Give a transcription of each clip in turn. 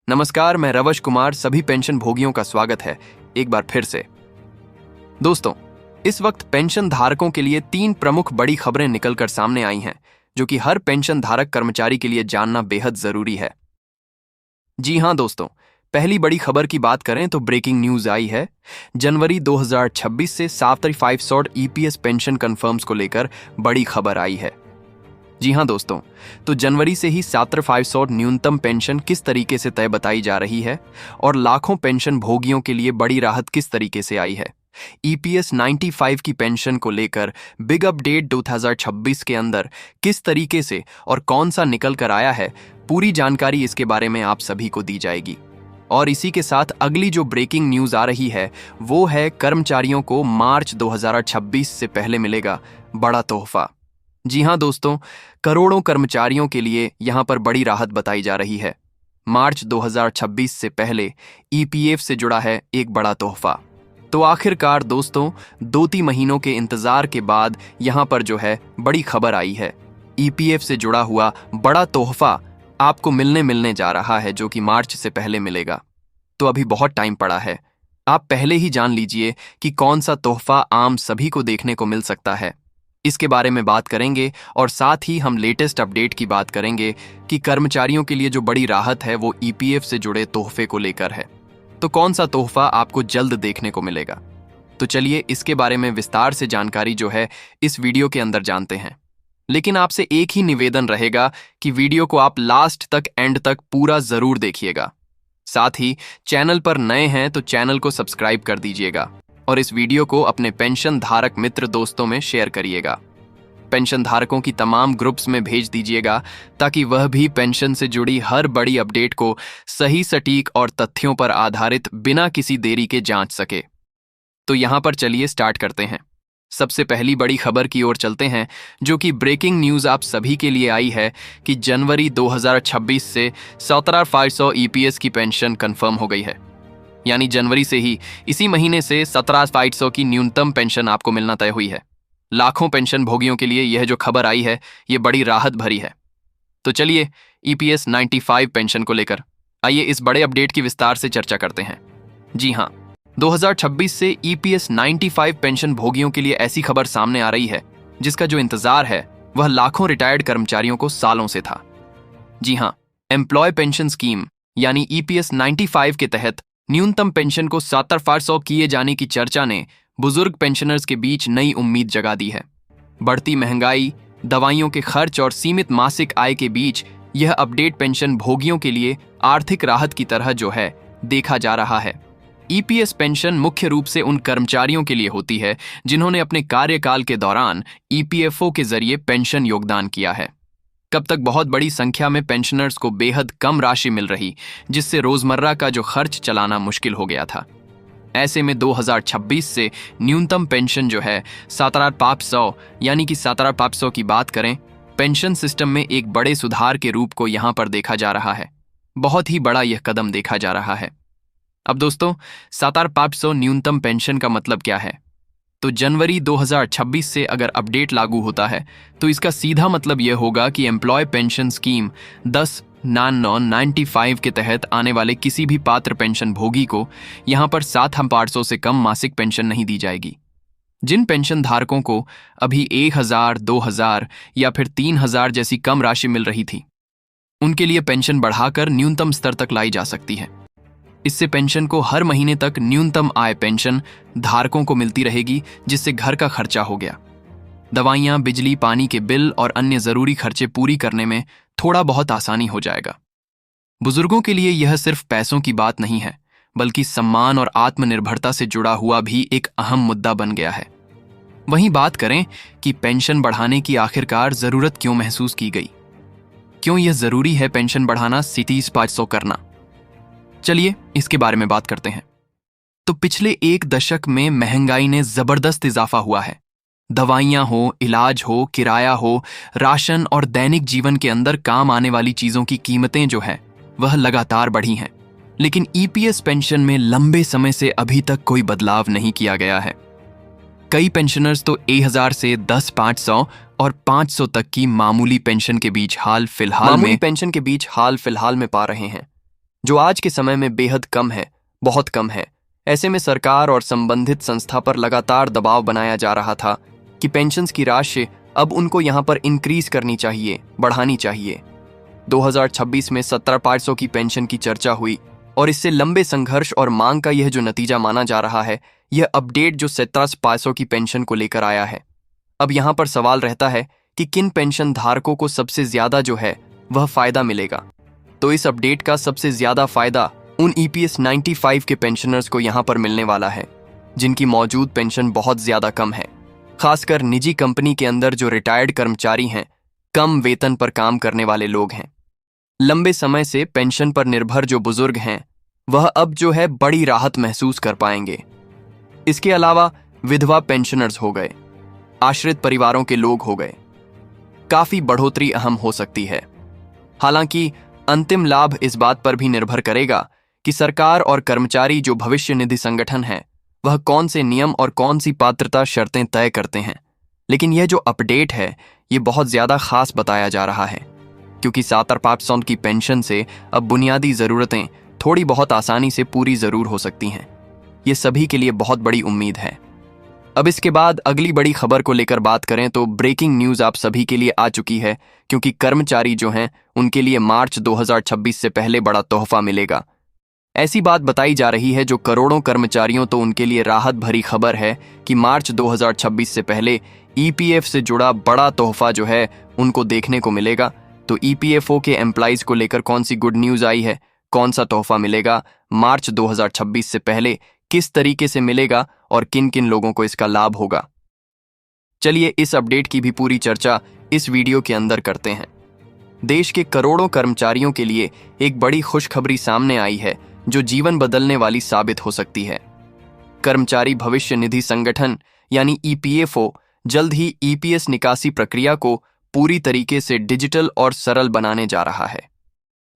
नमस्कार, मैं रवश कुमार। सभी पेंशन भोगियों का स्वागत है एक बार फिर से। दोस्तों, इस वक्त पेंशन धारकों के लिए 3 प्रमुख बड़ी खबरें निकलकर सामने आई हैं, जो कि हर पेंशन धारक कर्मचारी के लिए जानना बेहद जरूरी है। जी हां दोस्तों, पहली बड़ी खबर की बात करें तो ब्रेकिंग न्यूज आई है। जनवरी 2026 से 7500 ईपीएस पेंशन कंफर्म्स को लेकर बड़ी खबर आई है। जी हां दोस्तों, तो जनवरी से ही 7500 न्यूनतम पेंशन किस तरीके से तय बताई जा रही है और लाखों पेंशन भोगियों के लिए बड़ी राहत किस तरीके से आई है। ईपीएस 95 की पेंशन को लेकर बिग अपडेट 2026 के अंदर किस तरीके से और कौन सा निकल कर आया है, पूरी जानकारी इसके बारे में आप सभी को दी जाएगी। और इसी के साथ अगली जो ब्रेकिंग न्यूज आ रही है वो है कर्मचारियों को मार्च 2026 से पहले मिलेगा बड़ा तोहफा। जी हां दोस्तों, करोड़ों कर्मचारियों के लिए यहां पर बड़ी राहत बताई जा रही है। मार्च 2026 से पहले ईपीएफ से जुड़ा है एक बड़ा तोहफा। तो आखिरकार दोस्तों, 2-3 महीनों के इंतजार के बाद यहां पर जो है बड़ी खबर आई है। ईपीएफ से जुड़ा हुआ बड़ा तोहफा आपको मिलने जा रहा है, जो कि मार्च से पहले मिलेगा। तो अभी बहुत टाइम पड़ा है, आप पहले ही जान लीजिए कि कौन सा तोहफा आम सभी को देखने को मिल सकता है। इसके बारे में बात करेंगे और साथ ही हम लेटेस्ट अपडेट की बात करेंगे कि कर्मचारियों के लिए जो बड़ी राहत है वो ईपीएफ से जुड़े तोहफे को लेकर है। तो कौन सा तोहफा आपको जल्द देखने को मिलेगा, तो चलिए इसके बारे में विस्तार से जानकारी जो है इस वीडियो के अंदर जानते हैं। लेकिन आपसे एक ही निवेदन रहेगा कि वीडियो को आप लास्ट तक, एंड तक पूरा जरूर देखिएगा। साथ ही चैनल पर नए हैं तो चैनल को सब्सक्राइब कर दीजिएगा और इस वीडियो को अपने पेंशन धारक मित्र दोस्तों में शेयर करिएगा। पेंशन धारकों की तमाम ग्रुप्स में भेज दीजिएगा ताकि वह भी पेंशन से जुड़ी हर बड़ी अपडेट को सही, सटीक और तथ्यों पर आधारित बिना किसी देरी के जांच सके। तो यहां पर चलिए स्टार्ट करते हैं। सबसे पहली बड़ी खबर की ओर चलते हैं, जो कि ब्रेकिंग न्यूज आप सभी के लिए आई है कि जनवरी 2026 से 17,500 ईपीएस की पेंशन कंफर्म हो गई है। यानी जनवरी से ही इसी महीने से 17,500 की न्यूनतम पेंशन आपको मिलना तय हुई है। लाखों पेंशन भोगियों के लिए यह जो खबर आई है ये बड़ी राहत भरी है। तो चलिए ईपीएस 95 पेंशन को लेकर आइए इस बड़े अपडेट की विस्तार से चर्चा करते हैं। जी हां, 2026 से ईपीएस 95 पेंशन भोगियों के लिए ऐसी खबर सामने आ रही है जिसका जो इंतजार है वह लाखों रिटायर्ड कर्मचारियों को सालों से था। जी हां, एम्प्लॉय पेंशन स्कीम यानी ईपीएस 95 के तहत न्यूनतम पेंशन को 17,500 किए जाने की चर्चा ने बुजुर्ग पेंशनर्स के बीच नई उम्मीद जगा दी है। बढ़ती महंगाई, दवाइयों के खर्च और सीमित मासिक आय के बीच यह अपडेट पेंशन भोगियों के लिए आर्थिक राहत की तरह जो है देखा जा रहा है। ईपीएस पेंशन मुख्य रूप से उन कर्मचारियों के लिए होती है जिन्होंने अपने कार्यकाल के दौरान ईपीएफओ के जरिए पेंशन योगदान किया है। कब तक बहुत बड़ी संख्या में पेंशनर्स को बेहद कम राशि मिल रही, जिससे रोजमर्रा का जो खर्च चलाना मुश्किल हो गया था। ऐसे में 2026 से न्यूनतम पेंशन जो है 17,500 यानी कि 17,500 की बात करें, पेंशन सिस्टम में एक बड़े सुधार के रूप को यहां पर देखा जा रहा है। बहुत ही बड़ा यह कदम देखा जा रहा है। अब दोस्तों, 17,500 न्यूनतम पेंशन का मतलब क्या है? तो जनवरी 2026 से अगर अपडेट लागू होता है तो इसका सीधा मतलब यह होगा कि एम्प्लॉय पेंशन स्कीम 10/9/95 के तहत आने वाले किसी भी पात्र पेंशन भोगी को यहां पर 7,500 से कम मासिक पेंशन नहीं दी जाएगी। जिन पेंशन धारकों को अभी 1,000, 2,000 या फिर 3,000 जैसी कम राशि मिल रही थी, उनके लिए पेंशन बढ़ाकर न्यूनतम स्तर तक लाई जा सकती है। इससे पेंशन को हर महीने तक न्यूनतम आय पेंशन धारकों को मिलती रहेगी, जिससे घर का खर्चा हो गया, दवाइयां, बिजली, पानी के बिल और अन्य जरूरी खर्चे पूरी करने में थोड़ा बहुत आसानी हो जाएगा। बुजुर्गों के लिए यह सिर्फ पैसों की बात नहीं है, बल्कि सम्मान और आत्मनिर्भरता से जुड़ा हुआ भी एक अहम मुद्दा बन गया है। वहीं बात करें कि पेंशन बढ़ाने की आखिरकार जरूरत क्यों महसूस की गई, क्यों यह जरूरी है पेंशन बढ़ाना 17,500 करना, चलिए इसके बारे में बात करते हैं। तो पिछले 1 दशक में महंगाई ने जबरदस्त इजाफा हुआ है। दवाइयां हो, इलाज हो, किराया हो, राशन और दैनिक जीवन के अंदर काम आने वाली चीजों की कीमतें जो है वह लगातार बढ़ी हैं। लेकिन ईपीएस पेंशन में लंबे समय से अभी तक कोई बदलाव नहीं किया गया है। कई पेंशनर्स तो 1,000 से 10,500 और 500 तक की मामूली पेंशन के बीच हाल फिलहाल में पा रहे हैं, जो आज के समय में बेहद कम है, बहुत कम है। ऐसे में सरकार और संबंधित संस्था पर लगातार दबाव बनाया जा रहा था कि पेंशन्स की राशि अब उनको यहाँ पर इंक्रीज करनी चाहिए, बढ़ानी चाहिए। 2026 में 17,500 की पेंशन की चर्चा हुई और इससे लंबे संघर्ष और मांग का यह जो नतीजा माना जा रहा है, यह अपडेट जो 17,500 की पेंशन को लेकर आया है। अब यहाँ पर सवाल रहता है कि किन पेंशन धारकों को सबसे ज्यादा जो है वह फायदा मिलेगा। तो इस अपडेट का सबसे ज्यादा फायदा उन EPS 95 के पेंशनर्स को यहाँ पर मिलने वाला है जिनकी मौजूद पेंशन बहुत ज्यादा कम है। खासकर निजी कंपनी के अंदर जो रिटायर्ड कर्मचारी हैं, कम वेतन पर काम करने वाले लोग हैं, लंबे समय से पेंशन पर निर्भर जो बुजुर्ग हैं, वह अब जो है बड़ी राहत महसूस कर पाएंगे। इसके अलावा विधवा पेंशनर्स हो गए, आश्रित परिवारों के लोग हो गए, काफी बढ़ोतरी अहम हो सकती है। हालांकि अंतिम लाभ इस बात पर भी निर्भर करेगा कि सरकार और कर्मचारी जो भविष्य निधि संगठन है वह कौन से नियम और कौन सी पात्रता शर्तें तय करते हैं। लेकिन यह जो अपडेट है ये बहुत ज्यादा खास बताया जा रहा है क्योंकि 17,500 की पेंशन से अब बुनियादी जरूरतें थोड़ी बहुत आसानी से पूरी जरूर हो सकती हैं। ये सभी के लिए बहुत बड़ी उम्मीद है। अब इसके बाद अगली बड़ी खबर को लेकर बात करें तो ब्रेकिंग न्यूज आप सभी के लिए आ चुकी है क्योंकि कर्मचारी जो हैं उनके लिए मार्च 2026 से पहले बड़ा तोहफा मिलेगा। ऐसी बात बताई जा रही है जो करोड़ों कर्मचारियों तो उनके लिए राहत भरी खबर है कि मार्च 2026 से पहले EPF से जुड़ा बड़ा तोहफा जो है उनको देखने को मिलेगा। तो EPFO के एम्प्लॉइज को लेकर कौन सी गुड न्यूज आई है, कौन सा तोहफा मिलेगा, मार्च 2026 से पहले किस तरीके से मिलेगा और किन किन लोगों को इसका लाभ होगा। चलिए इस अपडेट की भी पूरी चर्चा इस वीडियो के अंदर करते हैं। देश के करोड़ों कर्मचारियों के लिए एक बड़ी खुशखबरी सामने आई है जो जीवन बदलने वाली साबित हो सकती है। कर्मचारी भविष्य निधि संगठन यानी EPFO जल्द ही EPS निकासी प्रक्रिया को पूरी तरीके से डिजिटल और सरल बनाने जा रहा है।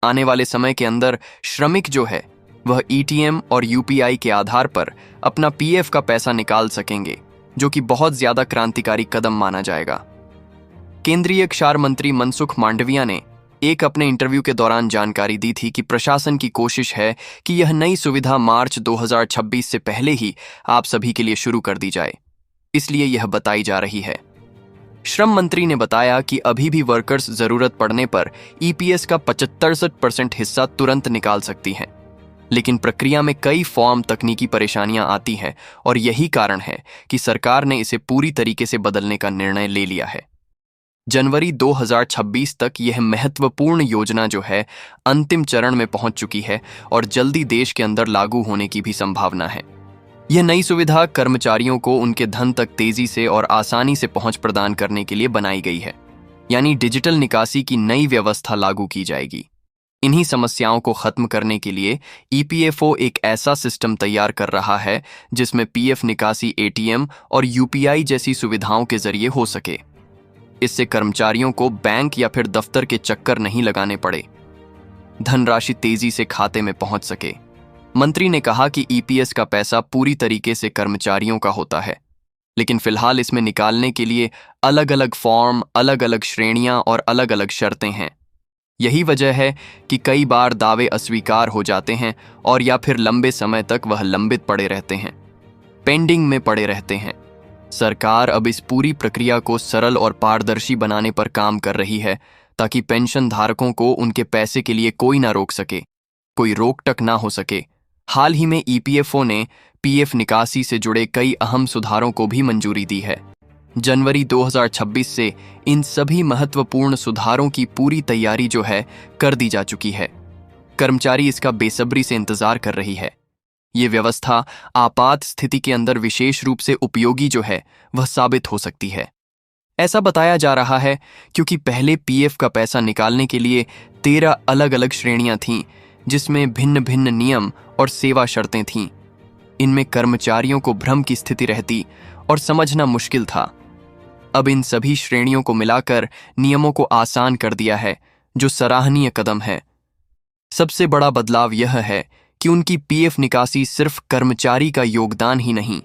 आने वाले समय के अंदर श्रमिक जो है वह ETM और UPI के आधार पर अपना PF का पैसा निकाल सकेंगे, जो कि बहुत ज्यादा क्रांतिकारी कदम माना जाएगा। केंद्रीय क्षार मंत्री मनसुख मांडविया ने एक अपने इंटरव्यू के दौरान जानकारी दी थी कि प्रशासन की कोशिश है कि यह नई सुविधा मार्च 2026 से पहले ही आप सभी के लिए शुरू कर दी जाए, इसलिए यह बताई जा रही है। श्रम मंत्री ने बताया कि अभी भी वर्कर्स जरूरत पड़ने पर EPS का 75% हिस्सा तुरंत निकाल सकती हैं, लेकिन प्रक्रिया में कई फॉर्म तकनीकी परेशानियां आती हैं और यही कारण है कि सरकार ने इसे पूरी तरीके से बदलने का निर्णय ले लिया है। जनवरी 2026 तक यह महत्वपूर्ण योजना जो है अंतिम चरण में पहुंच चुकी है और जल्दी देश के अंदर लागू होने की भी संभावना है। यह नई सुविधा कर्मचारियों को उनके धन तक तेजी से और आसानी से पहुंच प्रदान करने के लिए बनाई गई है, यानी डिजिटल निकासी की नई व्यवस्था लागू की जाएगी। इन्हीं समस्याओं को खत्म करने के लिए EPFO एक ऐसा सिस्टम तैयार कर रहा है जिसमें PF निकासी ATM और UPI जैसी सुविधाओं के जरिए हो सके। इससे कर्मचारियों को बैंक या फिर दफ्तर के चक्कर नहीं लगाने पड़े, धनराशि तेजी से खाते में पहुंच सके। मंत्री ने कहा कि EPS का पैसा पूरी तरीके से कर्मचारियों का होता है, लेकिन फिलहाल इसमें निकालने के लिए अलग अलग फॉर्म, अलग अलग श्रेणियां और अलग अलग शर्तें हैं। यही वजह है कि कई बार दावे अस्वीकार हो जाते हैं और या फिर लंबे समय तक वह लंबित पड़े रहते हैं, पेंडिंग में पड़े रहते हैं। सरकार अब इस पूरी प्रक्रिया को सरल और पारदर्शी बनाने पर काम कर रही है ताकि पेंशन धारकों को उनके पैसे के लिए कोई ना रोक सके, कोई रोक टक ना हो सके। हाल ही में EPFO ने PF निकासी से जुड़े कई अहम सुधारों को भी मंजूरी दी है। जनवरी 2026 से इन सभी महत्वपूर्ण सुधारों की पूरी तैयारी जो है कर दी जा चुकी है। कर्मचारी इसका बेसब्री से इंतजार कर रही है। ये व्यवस्था आपात स्थिति के अंदर विशेष रूप से उपयोगी जो है वह साबित हो सकती है। ऐसा बताया जा रहा है क्योंकि पहले PF का पैसा निकालने के लिए 13 अलग अलग श्रेणियां थीं, जिसमें भिन्न भिन्न नियम और सेवा शर्तें थीं। इनमें कर्मचारियों को भ्रम की स्थिति रहती और समझना मुश्किल था। अब इन सभी श्रेणियों को मिलाकर नियमों को आसान कर दिया है, जो सराहनीय कदम है। सबसे बड़ा बदलाव यह है कि उनकी PF निकासी सिर्फ कर्मचारी का योगदान ही नहीं